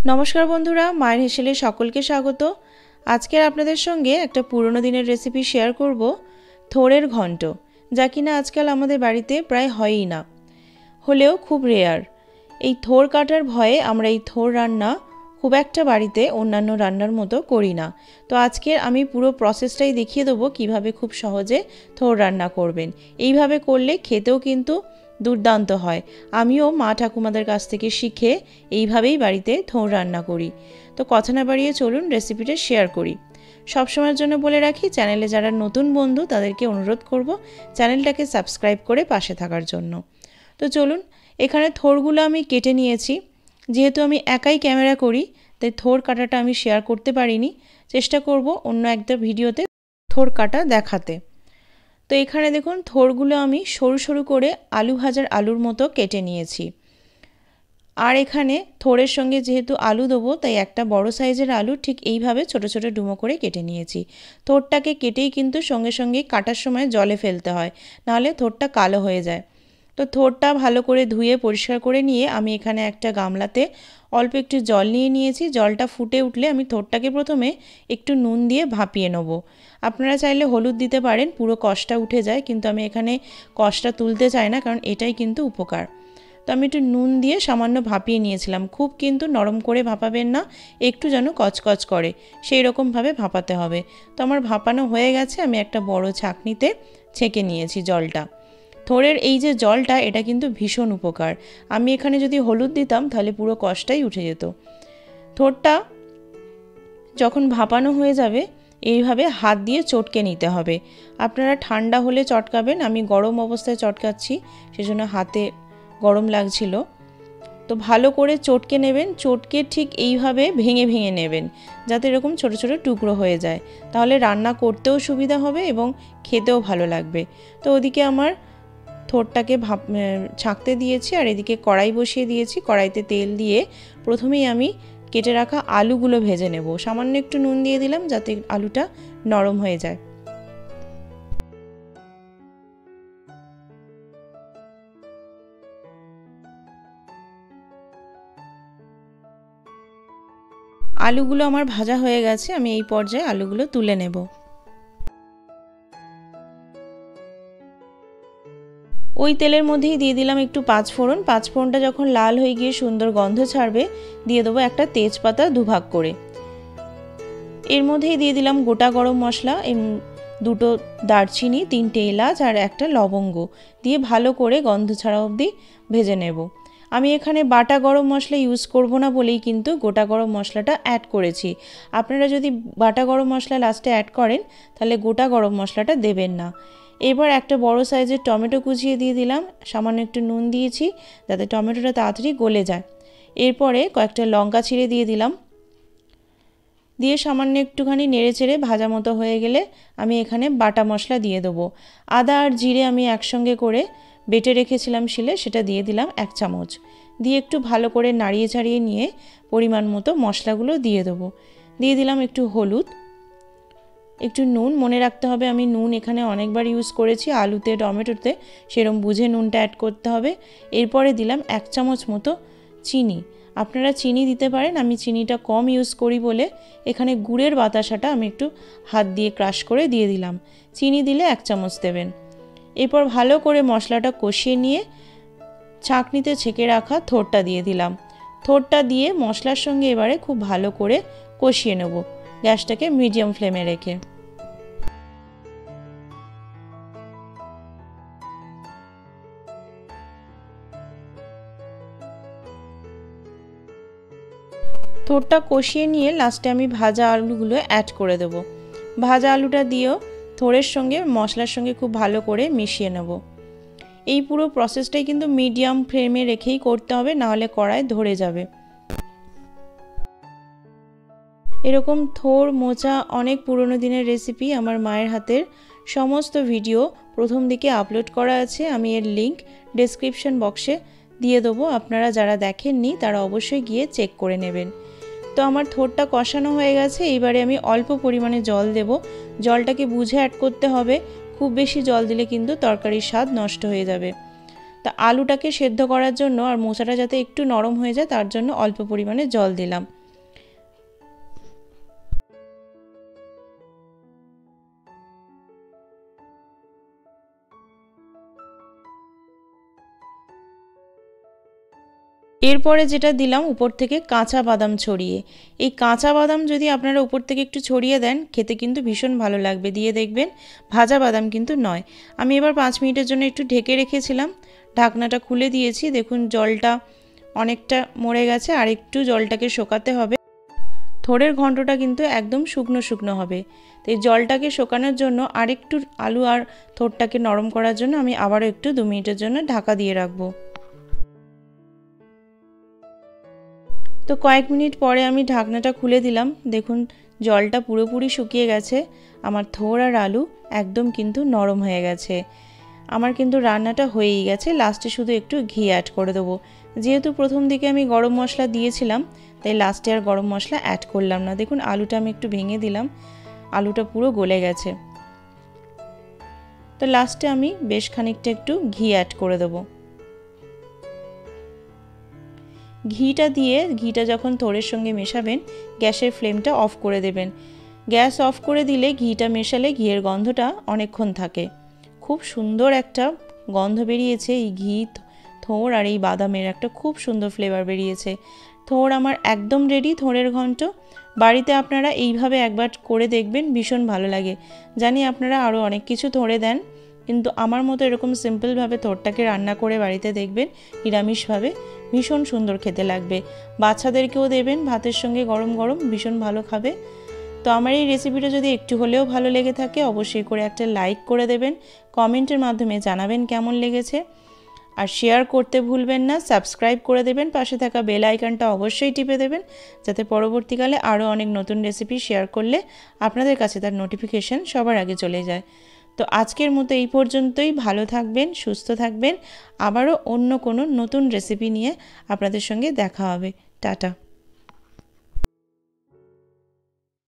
नमस्कार बंधुरा माয়ের হেসেলে সকলকে স্বাগত। আজকে আপনাদের সঙ্গে একটা পুরনো দিনের রেসিপি শেয়ার করব, থোড়ের ঘন্ট, যা কিনা আজকাল আমাদের বাড়িতে প্রায় হয়ই না, হলেও খুব রেয়ার। এই থোড় কাটার ভয়ে আমরা এই থোড় রান্না খুব একটা বাড়িতে অন্যান্য রান্নার মতো করি না। তো আজকে আমি পুরো প্রসেসটাই দেখিয়ে দেবো কিভাবে খুব সহজে থোড় রান্না করবেন। এইভাবে করলে খেতেও কিন্তু দুর্দান্ত হয়। আমিও মা ঠাকুমাদের কাছ থেকে শিখে এইভাবেই বাড়িতে থোড় রান্না করি। তো কথা না বাড়িয়ে চলুন রেসিপিটা শেয়ার করি। সবসময়ের জন্য বলে রাখি, চ্যানেলে যারা নতুন বন্ধু তাদেরকে অনুরোধ করব চ্যানেলটাকে সাবস্ক্রাইব করে পাশে থাকার জন্য। তো চলুন, এখানে থোড়গুলো আমি কেটে নিয়েছি। যেহেতু আমি একাই ক্যামেরা করি তাই থোড় কাটাটা আমি শেয়ার করতে পারিনি, চেষ্টা করব অন্য একটা ভিডিওতে থোড় কাটা দেখাতে। তো এখানে দেখুন থোড়গুলো আমি সরু সরু করে আলু ভাজার আলুর মতো কেটে নিয়েছি। আর এখানে থোড়ের সঙ্গে যেহেতু আলু দেবো তাই একটা বড় সাইজের আলু ঠিক এইভাবে ছোট ছোট ডুমো করে কেটে নিয়েছি। থোড়টাকে কেটেই কিন্তু সঙ্গে সঙ্গে কাটার সময় জলে ফেলতে হয়, নাহলে থোড়টা কালো হয়ে যায়। তো থোড়টা ভালো করে ধুয়ে পরিষ্কার করে নিয়ে আমি এখানে একটা গামলাতে অল্প একটু জল নিয়ে নিয়েছি। জলটা ফুটে উঠলে আমি থোড়টাকে প্রথমে একটু নুন দিয়ে ভাপিয়ে নেব। আপনারা চাইলে হলুদ দিতে পারেন, পুরো কষটা উঠে যায়, কিন্তু আমি এখানে কষটা তুলতে চাই না, কারণ এটাই কিন্তু উপকার। তো আমি একটু নুন দিয়ে সামান্য ভাপিয়ে নিয়েছিলাম। খুব কিন্তু নরম করে ভাপাবেন না, একটু যেন কচকচ করে সেই রকমভাবে ভাপাতে হবে। তো আমার ভাপানো হয়ে গেছে, আমি একটা বড় ছাঁকনিতে ছেঁকে নিয়েছি জলটা। থোড়ের এই যে জলটা, এটা কিন্তু ভীষণ উপকার। আমি এখানে যদি হলুদ দিতাম তাহলে পুরো কষটাই উঠে যেত। থোড়টা যখন ভাপানো হয়ে যাবে এইভাবে হাত দিয়ে চটকে নিতে হবে। আপনারা ঠান্ডা হলে চটকাবেন, আমি গরম অবস্থায় চটকাচ্ছি, সেজন্য হাতে গরম লাগছিল। তো ভালো করে চটকে নেবেন, চটকে ঠিক এইভাবে ভেঙে ভেঙে নেবেন, যাতে এরকম ছোট ছোট টুকরো হয়ে যায়, তাহলে রান্না করতেও সুবিধা হবে এবং খেতেও ভালো লাগবে। তো ওদিকে আমার থোড়টাকে ছাঁকতে দিয়েছি, আর এদিকে কড়াই বসিয়ে দিয়েছি। কড়াইতে তেল দিয়ে প্রথমেই আমি কেটে রাখা আলুগুলো ভেজে নেব। সামান্য একটু নুন দিয়ে দিলাম যাতে আলুটা নরম হয়ে যায়। আলুগুলো আমার ভাজা হয়ে গেছে, আমি এই পর্যায়ে আলুগুলো তুলে নেব। ওই তেলের মধ্যেই দিয়ে দিলাম একটু পাঁচফোড়ন। পাঁচফোড়নটা যখন লাল হয়ে গিয়ে সুন্দর গন্ধ ছাড়বে, দিয়ে দেবো একটা তেজপাতা দুভাগ করে। এর মধ্যেই দিয়ে দিলাম গোটা গরম মশলা, দুটো দারচিনি, তিনটে এলাচ আর একটা লবঙ্গ দিয়ে ভালো করে গন্ধ ছাড়া অবধি ভেজে নেব। আমি এখানে বাটা গরম মশলা ইউজ করব না বলেই কিন্তু গোটা গরম মশলাটা অ্যাড করেছি। আপনারা যদি বাটা গরম মশলা লাস্টে অ্যাড করেন তাহলে গোটা গরম মশলাটা দেবেন না। এবার একটা বড় সাইজের টমেটো কুচিয়ে দিয়ে দিলাম, সামান্য একটু নুন দিয়েছি যাতে টমেটোটা তাড়াতাড়ি গলে যায়। এরপরে কয়েকটা লঙ্কা ছিঁড়ে দিয়ে দিলাম, দিয়ে সামান্য একটুখানি নেড়ে চেড়ে ভাজা মতো হয়ে গেলে আমি এখানে বাটা মশলা দিয়ে দেবো। আদা আর জিরে আমি একসঙ্গে করে বেটে রেখেছিলাম শিলে, সেটা দিয়ে দিলাম 1 চামচ। দিয়ে একটু ভালো করে নাড়িয়ে ছাড়িয়ে নিয়ে পরিমাণ মতো মশলাগুলো দিয়ে দেবো। দিয়ে দিলাম একটু হলুদ, একটু নুন। মনে রাখতে হবে আমি নুন এখানে অনেকবার ইউজ করেছি আলুতে টমেটোতে, সেরকম বুঝে নুনটা অ্যাড করতে হবে। এরপরে দিলাম 1 চামচ মতো চিনি। আপনারা চিনি দিতে পারেন, আমি চিনিটা কম ইউজ করি বলে এখানে গুড়ের বাতাসাটা আমি একটু হাত দিয়ে ক্রাশ করে দিয়ে দিলাম। চিনি দিলে 1 চামচ দেবেন। এরপর ভালো করে মশলাটা কষিয়ে নিয়ে ছাঁকনিতে ছেঁকে রাখা থোড়টা দিয়ে দিলাম। থোড়টা দিয়ে মশলার সঙ্গে এবারে খুব ভালো করে কষিয়ে নেব, গ্যাসটাকে মিডিয়াম ফ্লেমে রেখে। থোড়টা কষিয়ে নিয়ে লাস্টে আমি ভাজা আলুগুলো অ্যাড করে দেব। ভাজা আলুটা দিয়েও থোড়ের সঙ্গে মশলার সঙ্গে খুব ভালো করে মিশিয়ে নেব। এই পুরো প্রসেসটাই কিন্তু মিডিয়াম ফ্লেমে রেখেই করতে হবে, নাহলে কড়ায় ধরে যাবে। এরকম থোড় মোচা অনেক পুরনো দিনের রেসিপি আমার মায়ের হাতের সমস্ত ভিডিও প্রথম দিকে আপলোড করা আছে, আমি এর লিংক ডেসক্রিপশন বক্সে দিয়ে দেবো। আপনারা যারা দেখেননি তারা অবশ্যই গিয়ে চেক করে নেবেন। তো আমার থোড়টা কষানো হয়ে গেছে, এইবারে আমি অল্প পরিমাণে জল দেব। জলটাকে বুঝে অ্যাড করতে হবে, খুব বেশি জল দিলে কিন্তু তরকারির স্বাদ নষ্ট হয়ে যাবে। তা আলুটাকে সেদ্ধ করার জন্য আর মোচাটা যাতে একটু নরম হয়ে যায় তার জন্য অল্প পরিমাণে জল দিলাম। এরপরে যেটা দিলাম উপর থেকে কাঁচা বাদাম ছড়িয়ে। এই কাঁচা বাদাম যদি আপনারা উপর থেকে একটু ছড়িয়ে দেন খেতে কিন্তু ভীষণ ভালো লাগবে। দিয়ে দেখবেন ভাজা বাদাম কিন্তু নয়। আমি এবার 5 মিনিটের জন্য একটু ঢেকে রেখেছিলাম, ঢাকনাটা খুলে দিয়েছি। দেখুন জলটা অনেকটা মরে গেছে, আর একটু জলটাকে শোকাতে হবে। থোড়ের ঘন্টটা কিন্তু একদম শুকনো শুকনো হবে। তো এই জলটাকে শোকানোর জন্য আরেকটু আলু আর থোড়টাকে নরম করার জন্য আমি আবারও একটু 2 মিনিটের জন্য ঢাকা দিয়ে রাখবো। তো কয়েক মিনিট পরে আমি ঢাকনাটা খুলে দিলাম। দেখুন জলটা পুরোপুরি শুকিয়ে গেছে, আমার থোড় আর আলু একদম কিন্তু নরম হয়ে গেছে। আমার কিন্তু রান্নাটা হয়েই গেছে, লাস্টে শুধু একটু ঘি অ্যাড করে দেবো। যেহেতু প্রথম দিকে আমি গরম মশলা দিয়েছিলাম তাই লাস্টে আর গরম মশলা অ্যাড করলাম না। দেখুন আলুটা আমি একটু ভেঙে দিলাম, আলুটা পুরো গলে গেছে। তো লাস্টে আমি বেশ খানিকটা একটু ঘি অ্যাড করে দেবো। ঘিটা যখন থোড়ের সঙ্গে মেশাবেন গ্যাসের ফ্লেমটা অফ করে দেবেন। গ্যাস অফ করে দিলে ঘিটা মেশালে ঘিয়ের গন্ধটা অনেকক্ষণ থাকে। খুব সুন্দর একটা গন্ধ বেরিয়েছে এই ঘি, থোড় আর এই বাদামের একটা খুব সুন্দর ফ্লেভার বেরিয়েছে। থোড় আমার একদম রেডি, থোড়ের ঘন্ট। বাড়িতে আপনারা এইভাবে একবার করে দেখবেন, ভীষণ ভালো লাগে। জানি আপনারা আরও অনেক কিছু থোড়ে দেন, কিন্তু আমার মতো এরকম সিম্পলভাবে থোড়টাকে রান্না করে বাড়িতে দেখবেন নিরামিষভাবে, ভীষণ সুন্দর খেতে লাগবে। বাচ্চাদেরকেও দেবেন ভাতের সঙ্গে গরম গরম, ভীষণ ভালো খাবে। তো আমার এই রেসিপিটা যদি একটু হলেও ভালো লেগে থাকে অবশ্যই করে একটা লাইক করে দেবেন, কমেন্টের মাধ্যমে জানাবেন কেমন লেগেছে, আর শেয়ার করতে ভুলবেন না। সাবস্ক্রাইব করে দেবেন, পাশে থাকা বেল আইকনটা অবশ্যই টিপে দেবেন যাতে পরবর্তীকালে আরও অনেক নতুন রেসিপি শেয়ার করলে আপনাদের কাছে তার নোটিফিকেশান সবার আগে চলে যায়। তো আজকের মতো এই পর্যন্তই। ভালো থাকবেন, সুস্থ থাকবেন। আবারও অন্য কোনো নতুন রেসিপি নিয়ে আপনাদের সঙ্গে দেখা হবে। টাটা।